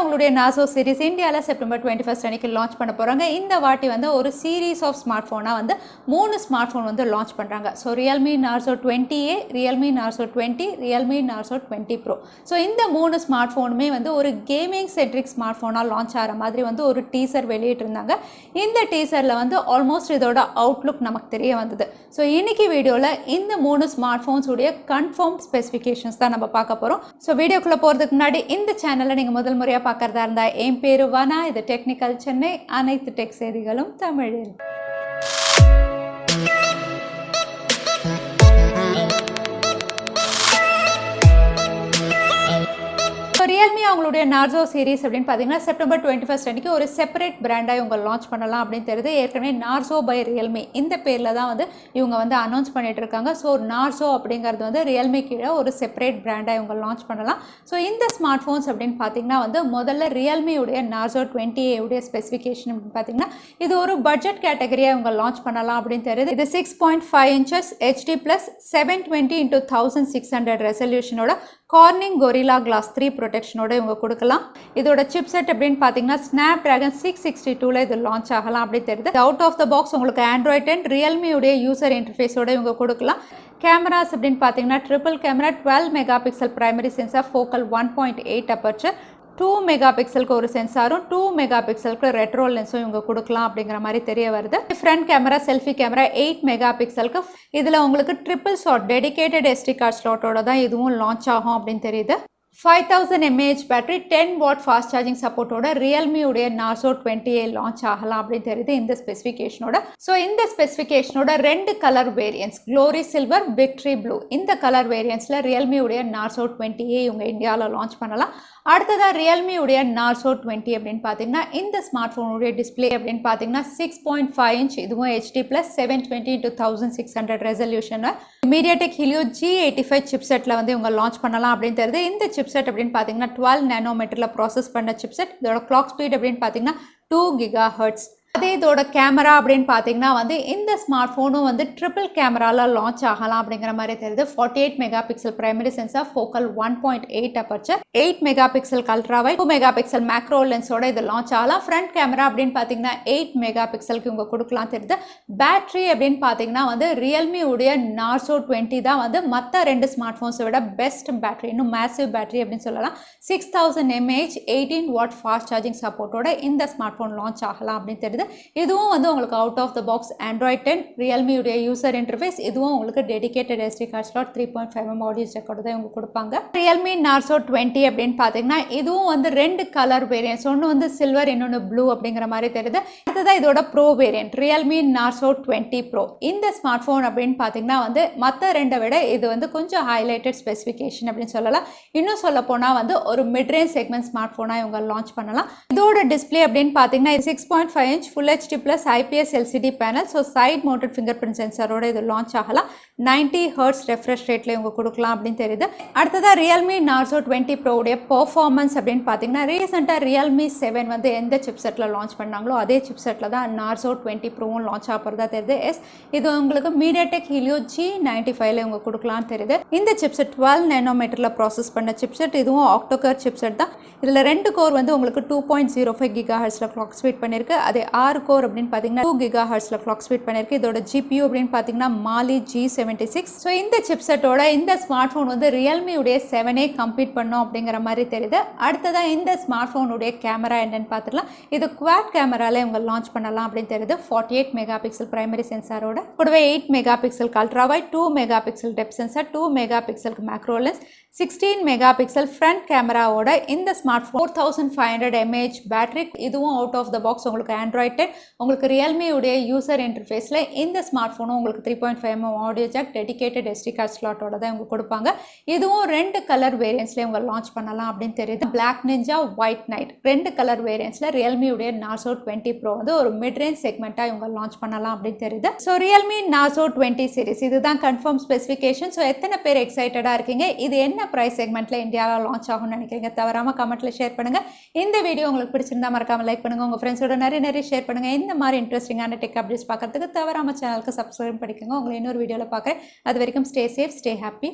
அவங்களுடைய Narzo series இந்தியால September 21 அன்னைக்கு லான்ச் பண்ண போறாங்க. இந்த வாட்டி வந்து ஒரு சீரிஸ் ஆஃப் ஸ்மார்ட் ஃபோனா வந்து 3 ஸ்மார்ட் ஃபோன் வந்து லான்ச் பண்றாங்க. So Realme Narzo 20A, Realme Narzo 20, Realme Narzo 20 Pro. So இந்த 3 ஸ்மார்ட் ஃபோனுமே வந்து ஒரு கேமிங் சென்ட்ரிக் ஸ்மார்ட் ஃபோனா லான்ச் ஆகிற மாதிரி வந்து ஒரு டீசர் வெளியிட்டிருந்தாங்க. இந்த டீசரில் வந்து ஆல்மோஸ்ட் இதோட அவுட்லுக் நமக்கு தெரிய வந்தது. ஸோ இன்னைக்கு வீடியோவில் இந்த 3 ஸ்மார்ட் ஃபோன்ஸ் உடைய கன்ஃபார்ம் ஸ்பெசிஃபிகேஷன்ஸ் தான் நம்ம பார்க்க போகிறோம். ஸோ வீடியோக்குள்ளே போகிறதுக்கு முன்னாடி இந்த சேனலை நீங்கள் முதல் முறையாக பார்க்குறதா இருந்தால் என் பேரு வனா, இது டெக்னிக்கல் சென்னை, அனைத்து டெக் செய்திகளும் தமிழில். ரியல்மி அவங்களுடைய Narzo சீரிஸ் அப்படின்னு பார்த்தீங்கன்னா செப்டம்பர் 21 அன்றைக்கி ஒரு செப்பரேட் பிராண்டாக இவங்க லான்ச் பண்ணலாம் அப்படின்னு தெரியுது. ஏற்கனவே Narzo பை ரியல்மி இந்த பேரில் தான் வந்து இவங்க வந்து அனௌன்ஸ் பண்ணிட்டு இருக்காங்க. ஸோ Narzo அப்படிங்கிறது வந்து ரியல்மி கீழே ஒரு செப்பரேட் பிராண்டாக இவங்க லான்ச் பண்ணலாம். ஸோ இந்த ஸ்மார்ட் ஃபோன்ஸ் அப்படின்னு பார்த்தீங்கன்னா வந்து முதல்ல ரியல்மியுடைய Narzo 20A உடைய ஸ்பெசிஃபிகேஷன் அப்படின்னு பார்த்தீங்கன்னா இது ஒரு பட்ஜெட் கேட்டகரியாக இவங்க லான்ச் பண்ணலாம் அப்படின்னு தெரியுது. இது 6.5 inches HD + 720x1600 ரெசல்யூஷனோட கார்னிங் கொரில்லா கிளாஸ் 3 ப்ரொடெக்ஷனோட இவங்க கொடுக்கலாம். இதோட சிப்செட் அப்படின்னு பார்த்தீங்கன்னா Snapdragon 662ல இது லான்ச் ஆகலாம் அப்படி தெரியுது. அவுட் ஆஃப் த பாக்ஸ் உங்களுக்கு Android 10 ரியல்மியுடைய யூசர் இன்டர்ஃபேஸோட இவங்க கொடுக்கலாம். கேமராஸ் அப்படின்னு பார்த்தீங்கன்னா triple camera, 12 megapixel primary sensor, focal 1.8 aperture, 2 mega பிக்சலுக்கு ஒரு சென்சாரும் 2 மெகா பிக்சலுக்கு ரெட்ரோ லென்ஸும் இவங்க கொடுக்கலாம் அப்படிங்கிற மாதிரி தெரிய வருது. Front camera, selfie camera 8 mega பிக்சலுக்கு, இதில் உங்களுக்கு triple shot dedicated SD card ஸ்லாட்டோட தான் இதுவும் லான்ச் ஆகும் அப்படின்னு தெரியுது. 5000 mAh battery, 10 watt fast charging சப்போர்ட்டோட ரியல்மியுடைய Narzo 20A லான்ச் ஆகலாம் அப்படின்னு தெரியுது இந்த ஸ்பெசிஃபிகேஷனோட. ஸோ இந்த ஸ்பெசிஃபிகேஷனோட 2 colour variance, glory silver, victory blue, இந்த கலர் வேரியன்ஸில் ரியல்மியுடைய Narzo 20A இவங்க இந்தியாவில் லான்ச் பண்ணலாம். அடுத்ததாக ரியல்மியுடைய Narzo 20 அப்படின்னு பார்த்தீங்கன்னா இந்த ஸ்மார்ட் ஃபோனுடைய டிஸ்பிளே அப்படின்னு பார்த்தீங்கன்னா 6.5 inch, இதுவும் HD + 720x1600 resolution, MediaTek helio G85 சிப்செட்டில் வந்து இவங்க லான்ச் பண்ணலாம் அப்படின்னு தெரியுது. இந்த சிப்செட் அப்படின்னு பார்த்தீங்கன்னா 12 நானோமீட்டரில் ப்ராசஸ் பண்ண சிப்செட். இதோட கிளாக் ஸ்பீட் அப்படின்னு பார்த்தீங்கன்னா 2 GHz. அதே இதோட கேமரா அப்படின்னு பார்த்தீங்கன்னா வந்து இந்த ஸ்மார்ட் ஃபோனும் வந்து ட்ரிபிள் கேமராவில் லான்ச் ஆகலாம் அப்படிங்கிற மாதிரி தெரியுது. 48 megapixel primary sensor, focal 1.8 aperture, 8 megapixel ultrawide, 2 megapixel macro லென்ஸோட இது லான்ச் ஆகலாம். ஃப்ரண்ட் கேமரா அப்படின்னு பார்த்தீங்கன்னா 8 மெகா பிக்சலுக்கு இவங்க கொடுக்கலாம் தெரியுது. பேட்டரி அப்படின்னு பார்த்தீங்கன்னா வந்து ரியல்மி உடைய Narzo 20 தான் வந்து மற்ற 2 ஸ்மார்ட் ஃபோன்ஸை விட பெஸ்ட் பேட்டரி, இன்னும் மேசிவ் பேட்டரி அப்படின்னு சொல்லலாம். 6000 mAh 18 வாட் ஃபாஸ்ட் சார்ஜிங் சப்போர்ட்டோட இந்த ஸ்மார்ட் ஃபோன் லான்ச் ஆகலாம் அப்படின்னு தெரியுது. இதுவும் வந்து உங்களுக்கு out of the box Android 10 ரியல்மியுடைய யூசர் இன்டர்ஃபேஸ், இதுவும் உங்களுக்கு டெடிகேட்டட் SD card slot 3.5mm audio ஜாக்கோட தான் இவங்க கொடுப்பாங்க. Realme Narzo 20 அப்படின்னு பார்த்தீங்கன்னா இதுவும் வந்து 2 கலர் வேரியன்ஸ், ஒன்று வந்து சில்வர், இன்னொன்று ப்ளூ அப்படிங்கிற மாதிரி தெரியுது. அடுத்ததான் இதோட bro variant Realme Narzo 20 Pro. இந்த ஸ்மார்ட் ஃபோன் அப்படின்னு பார்த்தீங்கன்னா வந்து மற்ற 2 விட இது வந்து கொஞ்சம் ஹைலைட்டட் ஸ்பெசிஃபிகேஷன் அப்படின்னு சொல்லலாம். இன்னும் சொல்ல போனால் வந்து ஒரு மிட் ரேஞ்ச் செக்மெண்ட் ஸ்மார்ட் ஃபோனாக இவங்க லான்ச் பண்ணலாம். இதோட டிஸ்பிளே அப்படின்னு பார்த்தீங்கன்னா 6.5 inch Full HD + IPS LCD panel. So side mounted fingerprint சென்சாரோட இது லான்ச் ஆகலாம். 90 Hz ரெஃப்ரெஷ் ரேட்டில் இவங்க கொடுக்கலாம் அப்படின்னு தெரியுது. அடுத்ததாக Realme Narzo 20 Pro உடைய பர்ஃபார்மன்ஸ் அப்படின்னு பார்த்தீங்கன்னா ரீசெண்டாக Realme 7 வந்து எந்த சிப்செட்டில் லான்ச் பண்ணாங்களோ அதே சிப்செட்டில் தான் Narzo 20 Proவும் லான்ச் ஆகிறதா தெரியுது. இது உங்களுக்கு மீடியாடெக் ஹீலியோ G95ல இவங்க கொடுக்கலாம்னு தெரியுது. இந்த சிப்செட் 12 நானோமீட்டரில் ப்ராசஸ் பண்ண சிப்செட், இதுவும் ஆக்டோகர் சிப்செட் தான். இதில் 2 கோர் வந்து உங்களுக்கு 2.05 GHzல கிளாக் ஸ்பீட் பண்ணியிருக்கு. அதே 6 கோர் அப்படின்னு பார்த்தீங்கன்னா 2 GHzல கிளாக் ஸ்பீட் பண்ணியிருக்கு. இதோட GPU அப்படின்னு பார்த்தீங்கன்னா Mali G76. ஸோ இந்த சிப்செட்டோட இந்த ஸ்மார்ட் ஃபோன் வந்து ரியல்மியுடைய 7A கம்பீட் பண்ணும் அப்படிங்கிற மாதிரி தெரியுது. அடுத்ததான் இந்த ஸ்மார்ட் ஃபோனுடைய கேமரா என்னன்னு பார்த்துக்கலாம். இது குவாட் கேமராவில் இவங்க லான்ச் பண்ணலாம் அப்படின்னு தெரியுது. 48 மெகா பிக்சல் பிரைமரி சென்சாரோட கூடவே 8 megapixel ultrawide, 2 megapixel depth sensor, 2 mega பிக்சலுக்கு macro lens, 16 megapixel front கேமராவோட இந்த ஸ்மார்ட் ஃபோன் 4500 mAh பேட்டரி. இதுவும் அவுட் ஆஃப் த பாக்ஸ் உங்களுக்கு Android 10, உங்களுக்கு ரியல்மியுடைய யூசர் இன்டர்ஃபேஸில் இந்த ஸ்மார்ட் ஃபோனும் உங்களுக்கு 3.5mm audio jack dedicated SD card ஸ்லாட்டோட தான் இவங்க கொடுப்பாங்க. இதுவும் 2 கலர் வேரியன்ஸில் இவங்க லான்ச் பண்ணலாம் அப்படின்னு தெரியுது. Black ninja, white knight, 2 colour வேரியன்ஸில் ரியல்மியுடைய Narzo 20 Pro வந்து ஒரு மிட் ரேஞ்ச் செக்மெண்ட்டாக இவங்க லான்ச் பண்ணலாம் அப்படின்னு தெரியுது. ஸோ Realme Narzo 20 சீரிஸ் இதுதான் கன்ஃபார்ம் ஸ்பெசிஃபிகேஷன். ஸோ எத்தனை பேர் எக்ஸைட்டடாக இருக்கீங்க? இது என்ன பிரைஸ் செக்மெண்ட்ல இந்தியாவில் லான்ச் ஆகும்னு நினைக்கிறீங்க? தவறாம கமெண்ட்ல ஷேர் பண்ணுங்க. இந்த வீடியோ உங்களுக்கு பிடிச்சிருந்தா மறக்காம லைக் பண்ணுங்க, உங்க ஃப்ரெண்ட்ஸோட நிறைய ஷேர் பண்ணுங்க. இந்த மாதிரி இன்ட்ரெஸ்டிங்கான டெக் அப்டேட்ஸ் பார்க்கறதுக்கு தவறாம சேனலுக்கு சப்ஸ்கிரைப் பண்ணிக்கோங்க. உங்களை இன்னொரு வீடியோவில் பார்க்குறேன். அது வரைக்கும் ஸ்டே சேஃப், ஸ்டே ஹாப்பி.